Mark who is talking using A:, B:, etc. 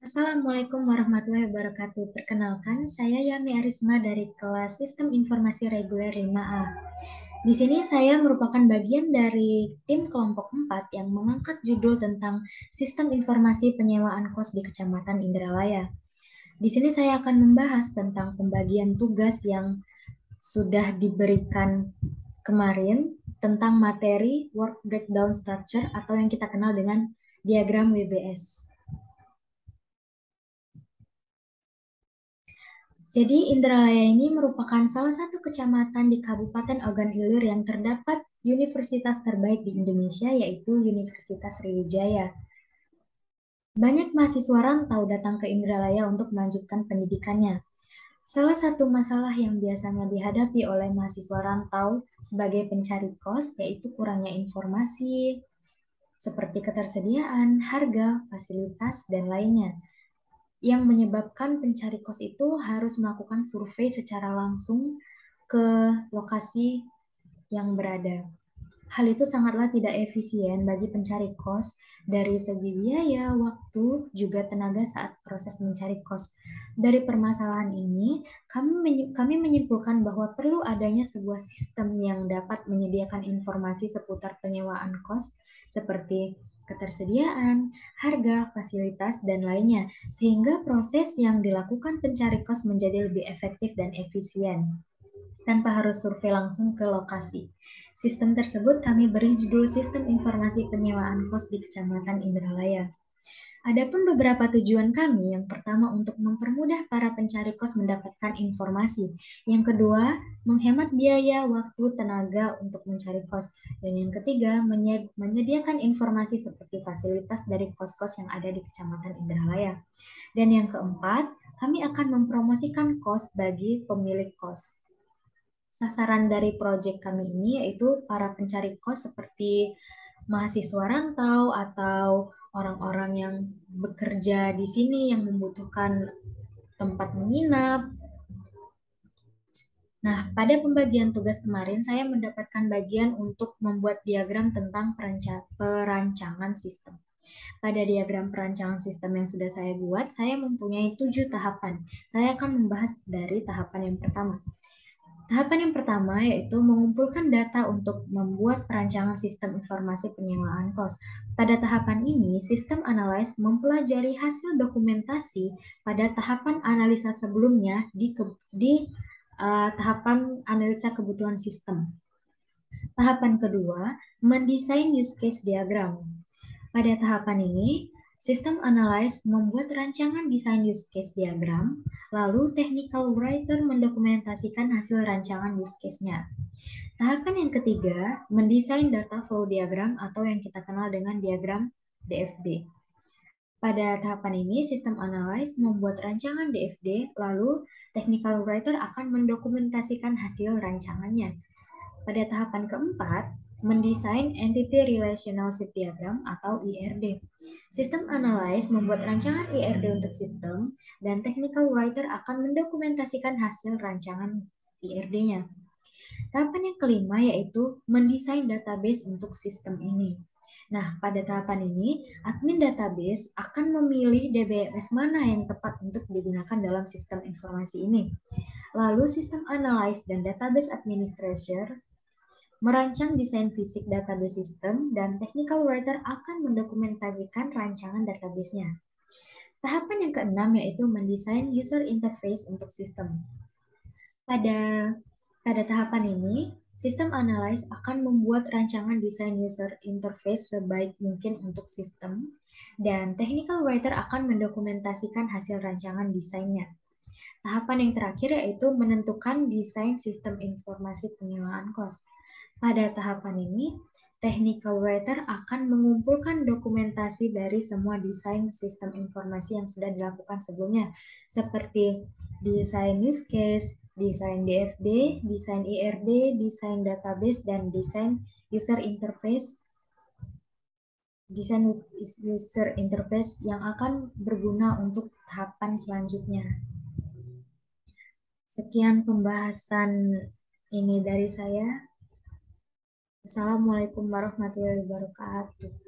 A: Assalamualaikum warahmatullahi wabarakatuh. Perkenalkan, saya Yami Arisma dari kelas Sistem Informasi Reguler 5A. Di sini saya merupakan bagian dari tim kelompok 4 yang mengangkat judul tentang Sistem Informasi Penyewaan Kos di Kecamatan Indralaya. Di sini saya akan membahas tentang pembagian tugas yang sudah diberikan kemarin tentang materi Work Breakdown Structure atau yang kita kenal dengan diagram WBS. Jadi Indralaya ini merupakan salah satu kecamatan di Kabupaten Ogan Ilir yang terdapat universitas terbaik di Indonesia, yaitu Universitas Sriwijaya. Banyak mahasiswa rantau datang ke Indralaya untuk melanjutkan pendidikannya. Salah satu masalah yang biasanya dihadapi oleh mahasiswa rantau sebagai pencari kos yaitu kurangnya informasi seperti ketersediaan, harga, fasilitas, dan lainnya yang menyebabkan pencari kos itu harus melakukan survei secara langsung ke lokasi yang berada. Hal itu sangatlah tidak efisien bagi pencari kos dari segi biaya, waktu, juga tenaga saat proses mencari kos. Dari permasalahan ini, kami menyimpulkan bahwa perlu adanya sebuah sistem yang dapat menyediakan informasi seputar penyewaan kos seperti ketersediaan, harga, fasilitas, dan lainnya, sehingga proses yang dilakukan pencari kos menjadi lebih efektif dan efisien tanpa harus survei langsung ke lokasi. Sistem tersebut kami beri judul Sistem Informasi Penyewaan Kos di Kecamatan Indralaya. Adapun beberapa tujuan kami, yang pertama untuk mempermudah para pencari kos mendapatkan informasi, yang kedua menghemat biaya, waktu, tenaga untuk mencari kos, dan yang ketiga menyediakan informasi seperti fasilitas dari kos-kos yang ada di Kecamatan Indralaya. Dan yang keempat, kami akan mempromosikan kos bagi pemilik kos. Sasaran dari proyek kami ini yaitu para pencari kos seperti mahasiswa rantau atau orang-orang yang bekerja di sini yang membutuhkan tempat menginap. Nah, pada pembagian tugas kemarin saya mendapatkan bagian untuk membuat diagram tentang perancangan sistem. Pada diagram perancangan sistem yang sudah saya buat, saya mempunyai 7 tahapan. Saya akan membahas dari tahapan yang pertama. Tahapan yang pertama yaitu mengumpulkan data untuk membuat perancangan sistem informasi penyewaan kos. Pada tahapan ini, sistem analis mempelajari hasil dokumentasi pada tahapan analisa sebelumnya di tahapan analisa kebutuhan sistem. Tahapan kedua, mendesain use case diagram. Pada tahapan ini, sistem analis membuat rancangan desain use case diagram, lalu technical writer mendokumentasikan hasil rancangan use case-nya. Tahapan yang ketiga, mendesain data flow diagram atau yang kita kenal dengan diagram DFD. Pada tahapan ini, sistem analis membuat rancangan DFD, lalu technical writer akan mendokumentasikan hasil rancangannya. Pada tahapan keempat, mendesain Entity Relationship Diagram atau IRD. Sistem analis membuat rancangan IRD untuk sistem, dan technical writer akan mendokumentasikan hasil rancangan IRD-nya. Tahapan yang kelima yaitu mendesain database untuk sistem ini. Nah, pada tahapan ini, admin database akan memilih DBMS mana yang tepat untuk digunakan dalam sistem informasi ini. Lalu, sistem analysis dan database administrator merancang desain fisik database system dan technical writer akan mendokumentasikan rancangan database-nya. Tahapan yang keenam yaitu mendesain user interface untuk sistem. Pada pada tahapan ini, sistem analis akan membuat rancangan desain user interface sebaik mungkin untuk sistem, dan technical writer akan mendokumentasikan hasil rancangan desainnya. Tahapan yang terakhir yaitu menentukan desain sistem informasi penyewaan kos. Pada tahapan ini, technical writer akan mengumpulkan dokumentasi dari semua desain sistem informasi yang sudah dilakukan sebelumnya, seperti desain use case, desain DFD, desain IRD, desain database, dan desain user interface. Desain user interface yang akan berguna untuk tahapan selanjutnya. Sekian pembahasan ini dari saya. Assalamualaikum warahmatullahi wabarakatuh.